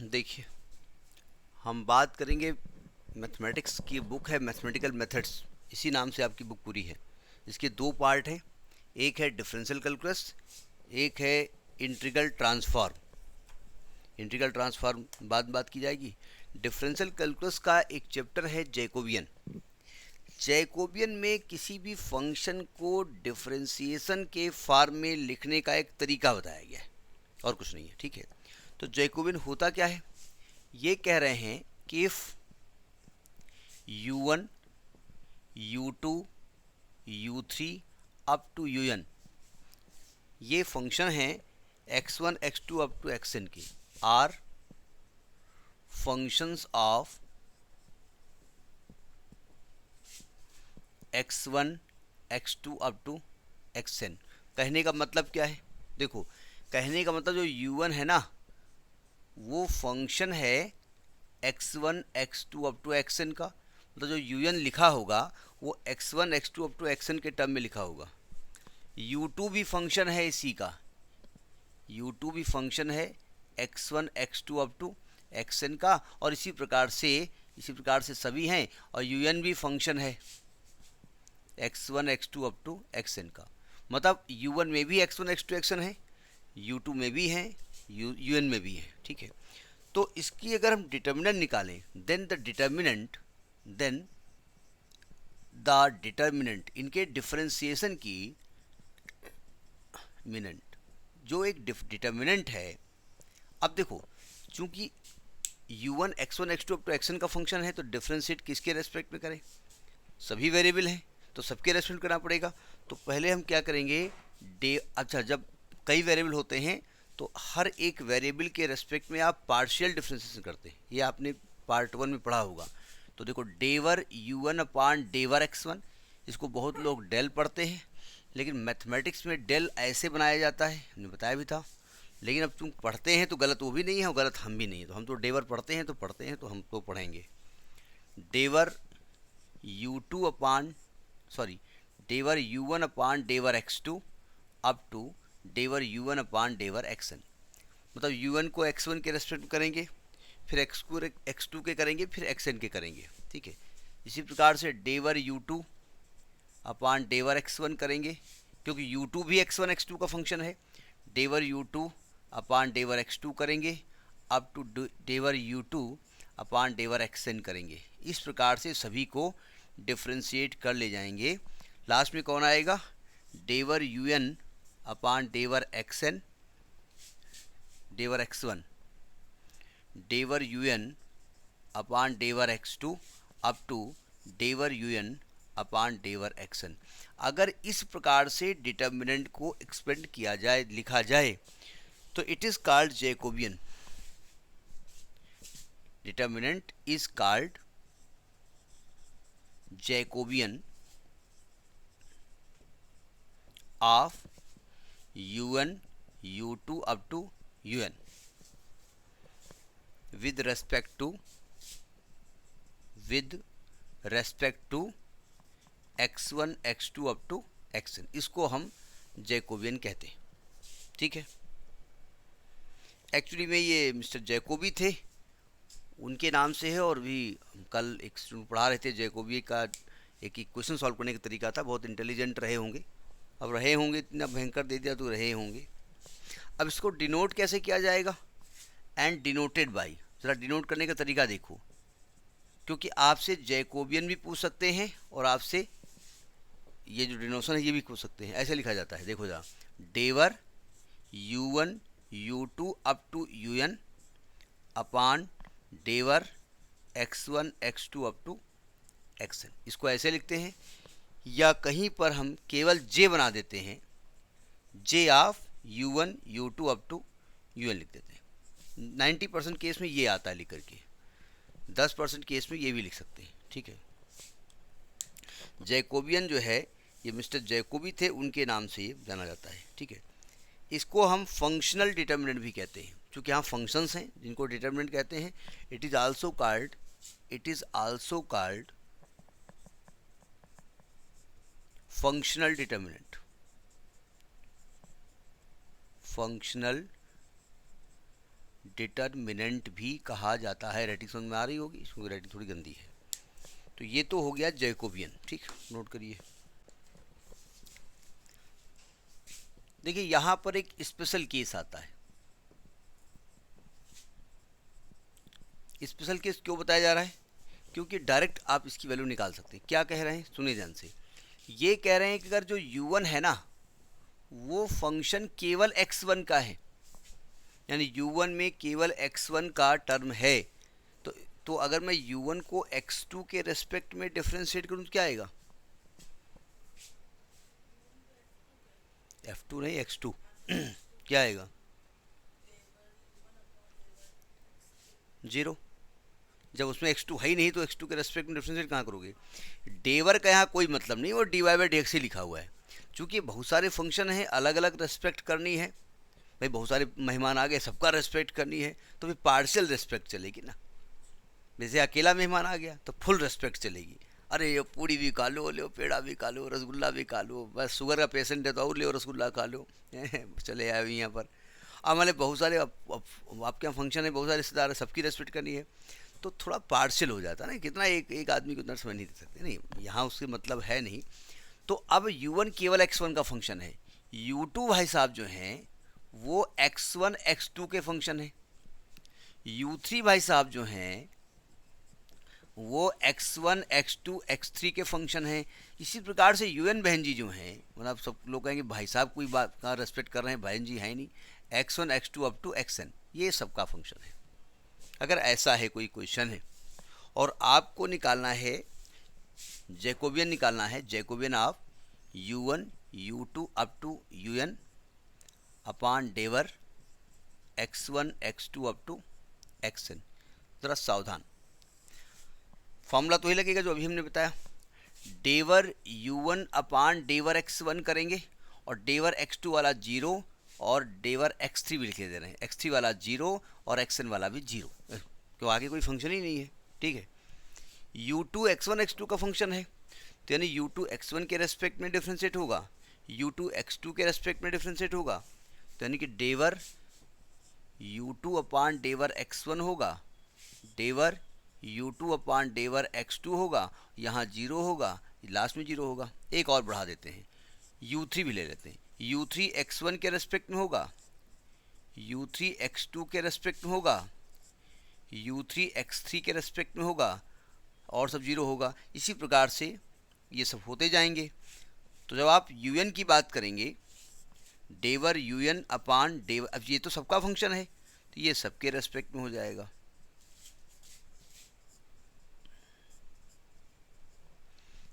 देखिए, हम बात करेंगे। मैथमेटिक्स की बुक है मैथमेटिकल मेथड्स, इसी नाम से आपकी बुक पूरी है। इसके दो पार्ट हैं, एक है डिफरेंशियल कैलकुलस, एक है इंटीग्रल ट्रांसफॉर्म। इंटीग्रल ट्रांसफॉर्म बाद बात की जाएगी। डिफरेंशियल कैलकुलस का एक चैप्टर है जैकोबियन। जैकोबियन में किसी भी फंक्शन को डिफरेंशिएशन के फॉर्म में लिखने का एक तरीका बताया गया है, और कुछ नहीं है। ठीक है, तो जैकोबियन होता क्या है? ये कह रहे हैं कि if u1 u2 u3 up to un, ये फंक्शन हैं x1 x2 up to xn के, are functions of x1 x2 up to xn। कहने का मतलब क्या है? देखो, कहने का मतलब जो u1 है ना, वो फंक्शन है x1 x2 up to xn का। मतलब जो un लिखा होगा वो x1 x2 up to xn के टर्म में लिखा होगा। u2 भी फंक्शन है इसी का, u2 भी फंक्शन है x1 x2 up to xn का, और इसी प्रकार से सभी हैं। और un भी फंक्शन है x1 x2 up to xn का। मतलब u1 में भी x1 x2 xn है, u2 में भी है, un में भी है। ठीक है, तो इसकी अगर हम डिटर्मिनेंट निकालें, देन द डिटर्मिनेंट इनके डिफरेंशिएशन की मिनट, जो एक डिटर्मिनेंट है। अब देखो, चूंकि u1 x1 x2 up to xn का फंक्शन है, तो डिफरेंशिएट किसके रेस्पेक्ट में करें? सभी वेरिएबल हैं तो सबके रेस्पेक्ट करना पड़ेगा। तो पहले हम क्या करेंगे, अच्छा, जब कई वेरिएबल होते हैं तो हर एक वेरिएबल के रेस्पेक्ट में आप पार्शियल डिफरेंशिएशन करते हैं। ये आपने पार्ट 1 में पढ़ा होगा। तो देखो, डेवर u1 अपान डेवर x1, इसको बहुत लोग डेल पढ़ते हैं, लेकिन मैथमेटिक्स में डेल ऐसे बनाया जाता है, हमने बताया भी था। लेकिन अब तुम पढ़ते हैं तो गलत वो भी नहीं है और गलत हम भी नहीं है। तो हम तो डेवर पढ़ते हैं तो हम तो पढ़ेंगे डेवर u2 अपान सॉरी डेवर u1 अपान डेवर x2 अप टू डेवर u1 अपान डेवर xn। मतलब u1 को x1 के रेस्पेक्ट में करेंगे, फिर x2 के करेंगे, फिर xn के करेंगे। ठीक है, इसी प्रकार से डेवर u2 अपान डेवर x1 करेंगे, क्योंकि u2 भी x1 x2 का फंक्शन है। डेवर u2 अपान डेवर x2 करेंगे, अप टू डेवर u2 अपान डेवर xn करेंगे। इस प्रकार से सभी को डिफ्रेंशिएट कर ले जाएंगे। लास्ट में कौन आएगा? डेवर un अपान डेवर xn, डेवर x1, डेवर un अपान डेवर x2 अप टू डेवर un अपान डेवर xn। अगर इस प्रकार से डिटर्मिनेंट को एक्सपेंड किया जाए, लिखा जाए, तो it is called Jacobian. Determinant is called Jacobian of un u2 up to un with respect to x1 x2 up to xn। इसको हम जैकोबियन कहते हैं। ठीक है, एक्चुअली में ये मिस्टर जैकोबी थे, उनके नाम से है। और भी हम कल एक स्टूडेंट पढ़ा रहे थे, जैकोबी का एक क्वेश्चन सॉल्व करने का तरीका था। बहुत इंटेलिजेंट रहे होंगे, अब रहे होंगे, इतना भयंकर दे दिया तो रहे होंगे। अब इसको डिनोट कैसे किया जाएगा? And denoted by. ज़रा डिनोट करने का तरीका देखो, क्योंकि आपसे जैकोबियन भी पूछ सकते हैं और आपसे ये जो डिनोशन है ये भी पूछ सकते हैं। ऐसे लिखा जाता है, देखो ज़रा, डेवर u1 u2 up to un upon डेवर x1 x2 up to xn। इसको ऐसे लिखते हैं, या कहीं पर हम केवल j बना देते हैं, j of u1 u2 up to un लिख देते हैं। 90% केस में ये आता है लिख करके, 10% केस में ये भी लिख सकते हैं। ठीक है, जैकोबियन जो है, ये मिस्टर जैकोबी थे, उनके नाम से ये जाना जाता है। ठीक है, इसको हम फंक्शनल डिटर्मिनेंट भी कहते हैं, क्योंकि यहाँ फंक्शंस हैं जिनको डिटर्मिनेंट कहते हैं। It is also called functional determinant. Functional determinant भी कहा जाता है। राइटिंग समझ में आ रही होगी, इसमें राइटिंग थोड़ी गंदी है। तो ये तो हो गया जैकोबियन, ठीक, नोट करिए। देखिए यहाँ पर एक स्पेशल केस आता है। स्पेशल केस क्यों बताया जा रहा है? क्योंकि डायरेक्ट आप इसकी वैल्यू निकाल सकते हैं। क्या कह रहे हैं, सुनिए ध्यान से। ये कह रहे हैं कि अगर जो u1 है ना, वो फंक्शन केवल x1 का है, यानी u1 में केवल x1 का टर्म है, तो अगर मैं u1 को x2 के रेस्पेक्ट में डिफरेंशिएट करूँ तो क्या आएगा? f2 नहीं, x2 क्या आएगा? 0। जब उसमें x2 है ही नहीं तो x2 के रेस्पेक्ट में डिफरेंशिएट कहाँ करोगे? डेवर का यहाँ कोई मतलब नहीं, वो dy/dx ही लिखा हुआ है। चूँकि बहुत सारे फंक्शन हैं, अलग अलग रेस्पेक्ट करनी है भाई, बहुत सारे मेहमान आ गए, सबका रेस्पेक्ट करनी है, तो फिर पार्शियल रेस्पेक्ट चलेगी ना। जैसे अकेला मेहमान आ गया तो फुल रेस्पेक्ट चलेगी। अरे ये पूड़ी भी खा लो, लो पेड़ा भी खा लो, रसगुल्ला भी खा लो, बस शुगर का पेशेंट है तो और ले रसगुल्ला खा लो चले आए यहाँ पर। अब मतलब बहुत सारे आपके यहाँ फंक्शन है, बहुत सारे रिश्तेदार है, सबकी रेस्पेक्ट करनी है, तो थोड़ा पार्शियल हो जाता है ना। कितना एक आदमी को उतना समझ नहीं दे सकते, नहीं, यहाँ उसके मतलब है नहीं। तो अब u1 केवल x1 का फंक्शन है, u2 भाई साहब जो हैं वो x1 x2 के फंक्शन है, u3 भाई साहब जो हैं वो x1 x2 x3 के फंक्शन हैं। इसी प्रकार से un बहन जी जो हैं, मतलब सब लोग कहेंगे भाई साहब कोई बात का रेस्पेक्ट कर रहे हैं, बहन जी है नहीं, x1 x2 up to xn ये सबका फंक्शन है। अगर ऐसा है कोई क्वेश्चन है और आपको निकालना है जैकोबियन, निकालना है Jacobian of u1 u2 up to un upon डेवर x1 x2 up to xn, ज़रा सावधान। फॉर्मूला तो ही लगेगा जो अभी हमने बताया, डेवर u1 अपान डेवर x1 करेंगे और डेवर x2 वाला 0 और डेवर x3 भी लिखे दे रहे हैं, x3 वाला 0 और xn वाला भी 0, क्यों आगे कोई फंक्शन ही नहीं है, ठीक है। u2 x1 x2 का फंक्शन है, तो यानी u2 x1 के रेस्पेक्ट में डिफ्रेंशिएट होगा, u2 x2 के रेस्पेक्ट में डिफ्रेंशिएट होगा, तो यानी कि डेवर u2 अपान डेवर x1 होगा, डेवर u2 अपान डेवर x2 होगा, यहाँ 0 होगा, लास्ट में 0 होगा। एक और बढ़ा देते हैं, u3 भी ले लेते हैं, u3 x1 के रेस्पेक्ट में होगा, u3 x2 के रेस्पेक्ट में होगा, u3 x3 के रेस्पेक्ट में होगा और सब 0 होगा। इसी प्रकार से ये सब होते जाएंगे। तो जब आप un की बात करेंगे, डेवर un अपान डेवर, अब ये तो सबका फंक्शन है तो ये सबके रेस्पेक्ट में हो जाएगा।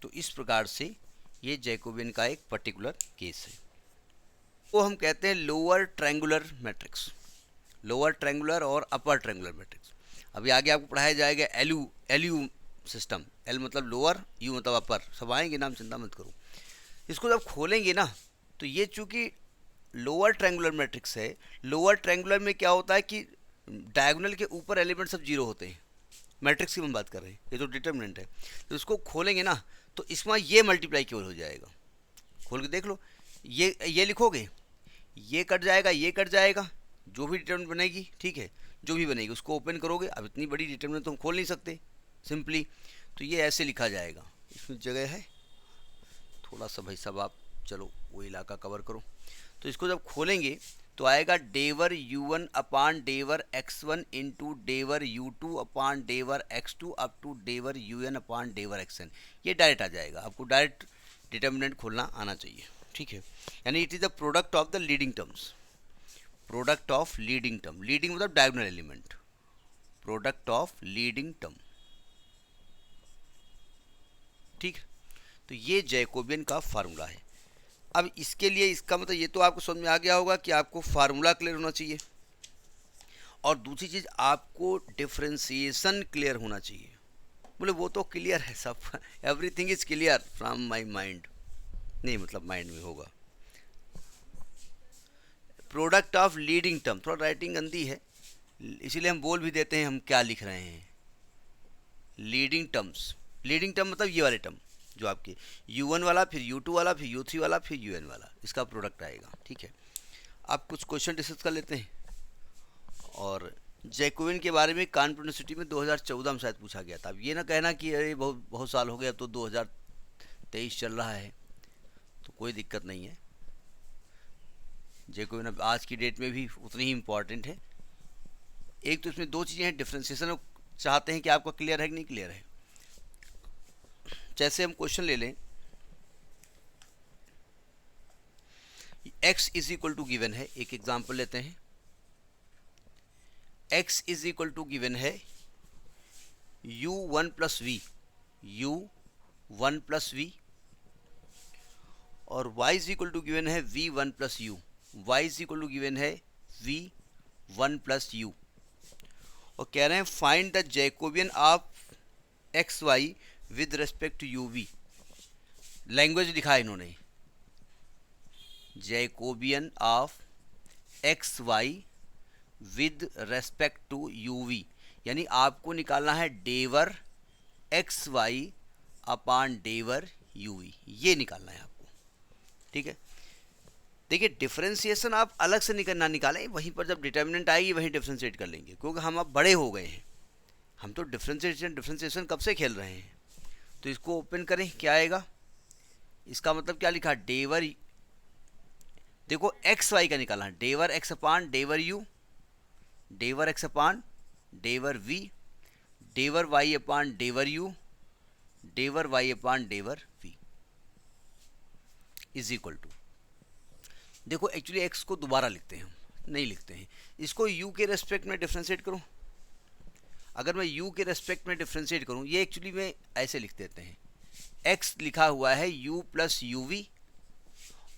तो इस प्रकार से ये जैकोबियन का एक पर्टिकुलर केस है, वो हम कहते हैं lower triangular matrix, lower triangular और अपर ट्रायंगुलर मैट्रिक्स। अभी आगे आपको पढ़ाया जाएगा एलयू सिस्टम, एल मतलब लोअर, यू मतलब अपर, सब आएंगे नाम, चिंता मत करो। इसको जब खोलेंगे ना तो ये चूँकि लोअर ट्रायंगुलर मैट्रिक्स है, लोअर ट्रायंगुलर में क्या होता है कि डायगोनल के ऊपर एलिमेंट सब 0 होते हैं, मैट्रिक्स की हम बात कर रहे हैं, ये तो डिटरमिनेंट है। तो इसको खोलेंगे ना तो इसमें ये मल्टीप्लाई केवल हो जाएगा, खोल के देख लो, ये लिखोगे, ये कट जाएगा, ये कट जाएगा, जो भी डिटरमिनेंट बनेगी, ठीक है, जो भी बनेगी उसको ओपन करोगे। अब इतनी बड़ी डिटरमिनेंट तो हम खोल नहीं सकते सिंपली, तो ये ऐसे लिखा जाएगा। इसमें जगह है थोड़ा सा भाई साहब, आप चलो वो इलाका कवर करो। तो इसको जब खोलेंगे तो आएगा डेवर u1 अपान डेवर x1 इंटू डेवर u2 अपान डेवर x2 अप टू डेवर un अपान डेवर xn। ये डायरेक्ट आ जाएगा, आपको डायरेक्ट डिटर्मिनेंट खोलना आना चाहिए, ठीक है। यानी it is the product of the leading terms, product of leading term, leading मतलब diagonal element, product of leading term, ठीक। तो ये जैकोबियन का फार्मूला है। अब इसके लिए इसका मतलब ये तो आपको समझ में आ गया होगा कि आपको फार्मूला क्लियर होना चाहिए, और दूसरी चीज़ आपको डिफ्रेंसिएशन क्लियर होना चाहिए। बोले वो तो क्लियर है सब, everything is clear from my mind, नहीं मतलब माइंड में होगा। प्रोडक्ट ऑफ लीडिंग टर्म, थोड़ा राइटिंग गंदी है इसीलिए हम बोल भी देते हैं हम क्या लिख रहे हैं। लीडिंग टर्म्स, लीडिंग टर्म मतलब ये वाले टर्म जो आपके u1 वाला, फिर u2 वाला, फिर u3 वाला, फिर un वाला, इसका प्रोडक्ट आएगा, ठीक है। आप कुछ क्वेश्चन डिस्कस कर लेते हैं और जैकोबियन के बारे में कानपुर यूनिवर्सिटी में 2014 में शायद पूछा गया था। अब ये ना कहना कि अरे बहुत बहुत साल हो गए, अब तो 2023 चल रहा है, तो कोई दिक्कत नहीं है। जैकोबियन अब आज की डेट में भी उतनी ही इम्पॉर्टेंट है। एक तो इसमें दो चीज़ें हैं, डिफ्रेंसिएशन चाहते हैं कि आपका क्लियर है कि नहीं क्लियर है। जैसे हम क्वेश्चन ले लें, x is equal to given है, एक एग्जांपल लेते हैं। x is equal to given है u1 plus v, u1 plus v, और y is equal to given है v1 plus u, y is equal to given है v1 प्लस यू, और कह रहे हैं find the Jacobian of x y with respect to u v. Language लिखा है इन्होंने, Jacobian of x y with respect to u v, यानी आपको निकालना है डेवर एक्स वाई अपान डेवर यू वी, ये निकालना है आपको। ठीक है, देखिए डिफरेंशिएशन आप अलग से ना निकालें, वहीं पर जब डिटर्मिनेंट आएगी वहीं डिफरेंशिएट कर लेंगे, क्योंकि हम अब बड़े हो गए हैं। हम तो डिफरेंशिएशन कब से खेल रहे हैं। तो इसको ओपन करें, क्या आएगा, इसका मतलब क्या लिखा, डेवर, देखो एक्स वाई का निकालना है, डेवर एक्स अपान डेवर यू, डेवर एक्स अपान डेवर वी, डेवर वाई अपान डेवर यू, डेवर वाई अपान डेवर वी इज इक्वल टू, देखो एक्चुअली एक्स को दोबारा लिखते हैं, नहीं लिखते हैं इसको, यू के रेस्पेक्ट में डिफ्रेंशिएट करूं। अगर मैं u के रेस्पेक्ट में डिफ्रेंशिएट करूं, ये एक्चुअली में ऐसे लिख देते हैं, x लिखा हुआ है u प्लस यू वी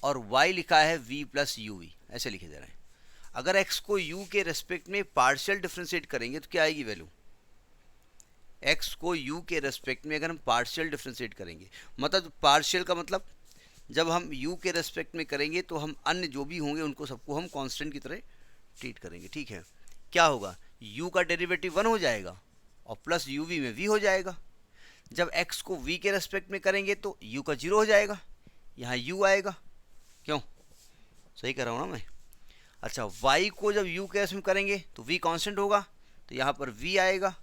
और y लिखा है v प्लस यू वी, ऐसे लिखे जा रहे हैं। अगर x को u के रेस्पेक्ट में पार्शियल डिफ्रेंशिएट करेंगे तो क्या आएगी वैल्यू, x को u के रेस्पेक्ट में अगर हम पार्शियल डिफ्रेंशिएट करेंगे, मतलब पार्शियल का मतलब जब हम u के रेस्पेक्ट में करेंगे तो हम अन्य जो भी होंगे उनको सबको हम कांस्टेंट की तरह ट्रीट करेंगे। ठीक है, क्या होगा, u का डेरिवेटिव 1 हो जाएगा और प्लस u v में v हो जाएगा। जब x को v के रेस्पेक्ट में करेंगे तो u का 0 हो जाएगा, यहाँ u आएगा, क्यों, सही कर रहा हूँ ना मैं। अच्छा, y को जब u के रेस्पेक्ट में करेंगे तो v कांस्टेंट होगा, तो यहाँ पर v आएगा,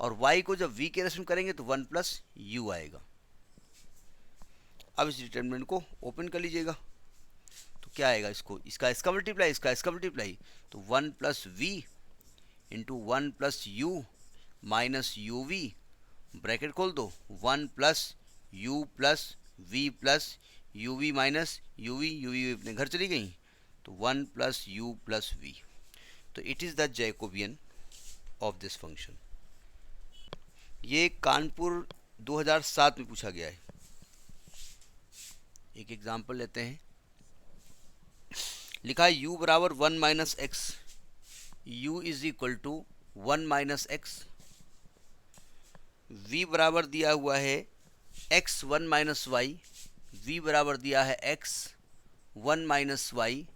और y को जब v के रेस्पेक्ट में करेंगे तो 1 प्लस u आएगा। अब इस डिटरमिनेंट को ओपन कर लीजिएगा, तो क्या आएगा, इसका मल्टीप्लाई, इसका मल्टीप्लाई, तो 1 plus v into 1 plus u minus u v, bracket खोल दो, 1 plus u plus v plus u v minus u v अपने घर चली गई, तो 1 प्लस यू प्लस वी। तो it is the Jacobian of this function. ये कानपुर 2007 में पूछा गया है। एक एग्जाम्पल लेते हैं, लिखा है u बराबर 1 minus x, u is equal to 1 minus x, v बराबर दिया हुआ है x 1 माइनस वाई, v बराबर दिया है x 1 माइनस वाई,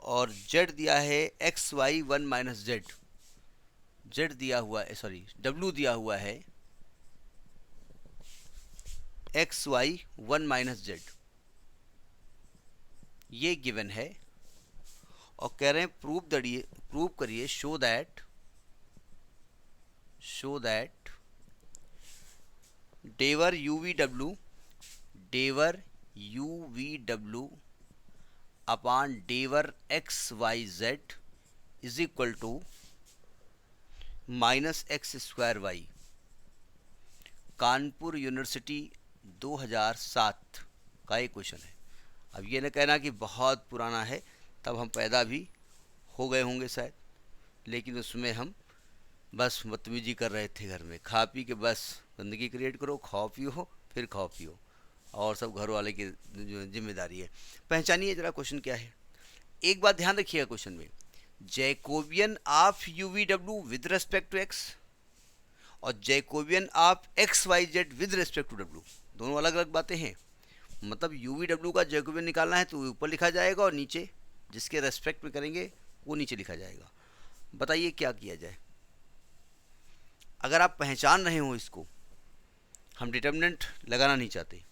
और z दिया है x y 1 minus z, z दिया हुआ है, सॉरी w दिया हुआ है एक्स वाई 1 माइनस जेड, ये गिवन है, और कह रहे हैं प्रूव करिए, शो दैट डेवर यू वी डब्लू अपान डेवर x y z is equal to minus x square y. Kanpur university 2007 का एक क्वेश्चन है। अब ये न कहना कि बहुत पुराना है, तब हम पैदा भी हो गए होंगे शायद, लेकिन उसमें हम बस बदतमीजी कर रहे थे घर में, खा पी के बस गंदगी क्रिएट करो, खाओ पियो फिर खाओ पियो, और सब घर वाले की जिम्मेदारी है। पहचानिए जरा क्वेश्चन क्या है। एक बात ध्यान रखिएगा क्वेश्चन में, जैकोबियन ऑफ यू वी डब्ल्यू विद रेस्पेक्ट टू एक्स और Jacobian of x y z with respect to डब्ल्यू, दोनों अलग अलग बातें हैं। मतलब यू वी डब्ल्यू का जैकोबियन निकालना है तो ऊपर लिखा जाएगा, और नीचे जिसके रेस्पेक्ट में करेंगे वो नीचे लिखा जाएगा। बताइए क्या किया जाए। अगर आप पहचान रहे हो इसको, हम डिटर्मिनेंट लगाना नहीं चाहते,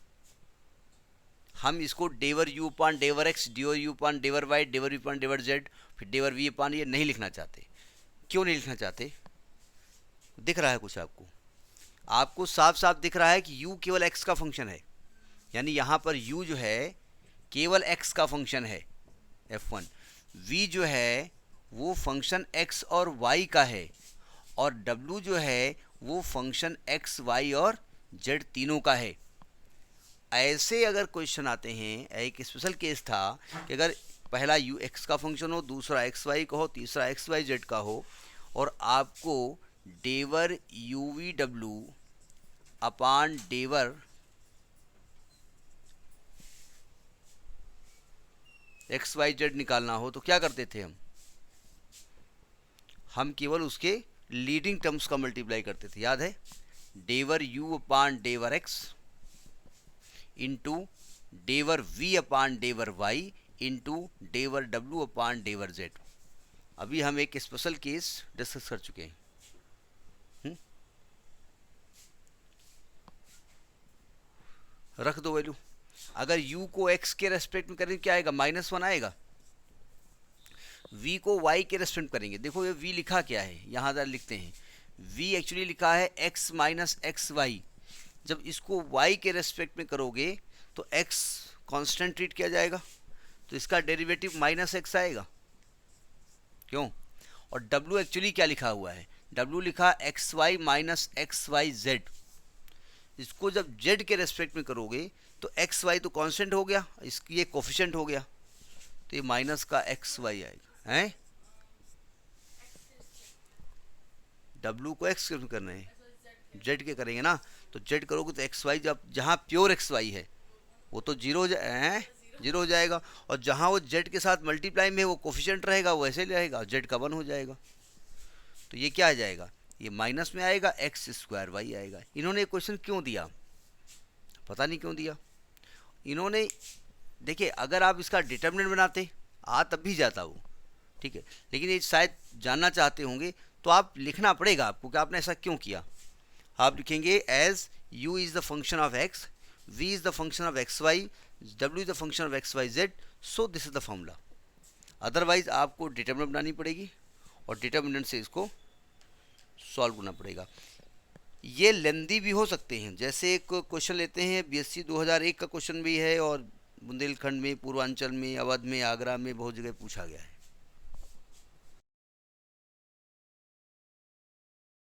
हम इसको डेवर यू पान डेवर एक्स, डेवर यू पान डेवर वाई, डेवर यू पान डेवर जेड, फिर डेवर वी पान ये नहीं लिखना चाहते, क्यों नहीं लिखना चाहते? दिख रहा है कुछ आपको? आपको साफ साफ दिख रहा है कि u केवल x का फंक्शन है, यानी यहाँ पर u जो है केवल x का फंक्शन है f1, v जो है वो फंक्शन x और y का है, और w जो है वो फंक्शन x, y और z तीनों का है। ऐसे अगर क्वेश्चन आते हैं, एक स्पेशल केस था कि अगर पहला u x का फंक्शन हो, दूसरा x y का हो, तीसरा x y z का हो, और आपको डेवर u v w अपान डेवर एक्स वाई जेड निकालना हो, तो क्या करते थे हम केवल उसके लीडिंग टर्म्स का मल्टीप्लाई करते थे, याद है? डेवर u अपान डेवर x इंटू डेवर v अपान डेवर y इंटू डेवर w अपान डेवर z। अभी हम एक स्पेशल केस डिस्कस कर चुके हैं। रख दो वैल्यू। अगर u को x के रेस्पेक्ट में करेंगे क्या आएगा? -1 आएगा। v को y के रेस्पेक्ट में करेंगे, देखो ये v लिखा क्या है, यहाँ जरा लिखते हैं। v एक्चुअली लिखा है x माइनस एक्स वाई। जब इसको y के रेस्पेक्ट में करोगे तो x कांस्टेंट ट्रीट किया जाएगा, तो इसका डेरिवेटिव -x आएगा। क्यों? और w एक्चुअली क्या लिखा हुआ है? w लिखा x y minus x y z. इसको जब z के रेस्पेक्ट में करोगे तो एक्स वाई तो कांस्टेंट हो गया, इसकी ये कोफिशिएंट हो गया, तो ये माइनस का एक्स वाई आएगा। हैं? w को x में करना है, z के करेंगे ना, तो z करोगे तो एक्स वाई, जब जहाँ प्योर एक्स वाई है वो तो जीरो हो जाएगा, और जहाँ वो z के साथ मल्टीप्लाई में वो कोफिशिएंट रहेगा वो ऐसे रहेगा, z का 1 हो जाएगा। तो ये क्या आ जाएगा? ये माइनस में आएगा, एक्स स्क्वायर वाई आएगा। इन्होंने क्वेश्चन क्यों दिया? पता नहीं क्यों दिया इन्होंने। देखिए, अगर आप इसका डिटर्मिनेंट बनाते तब भी जाता वो, ठीक है, लेकिन ये शायद जानना चाहते होंगे, तो आप लिखना पड़ेगा आपको कि आपने ऐसा क्यों किया। आप लिखेंगे as u is the function of x, v is the function of x y, w is the function of x y z, so this is the formula. Otherwise आपको डिटर्मिनेंट बनानी पड़ेगी और डिटर्मिनेंट से इसको सॉल्व करना पड़ेगा। ये लेंदी भी हो सकते हैं, जैसे एक क्वेश्चन लेते हैं बीएससी 2001 का क्वेश्चन भी है, और बुंदेलखंड में, पूर्वांचल में, अवध में, आगरा में बहुत जगह पूछा गया है।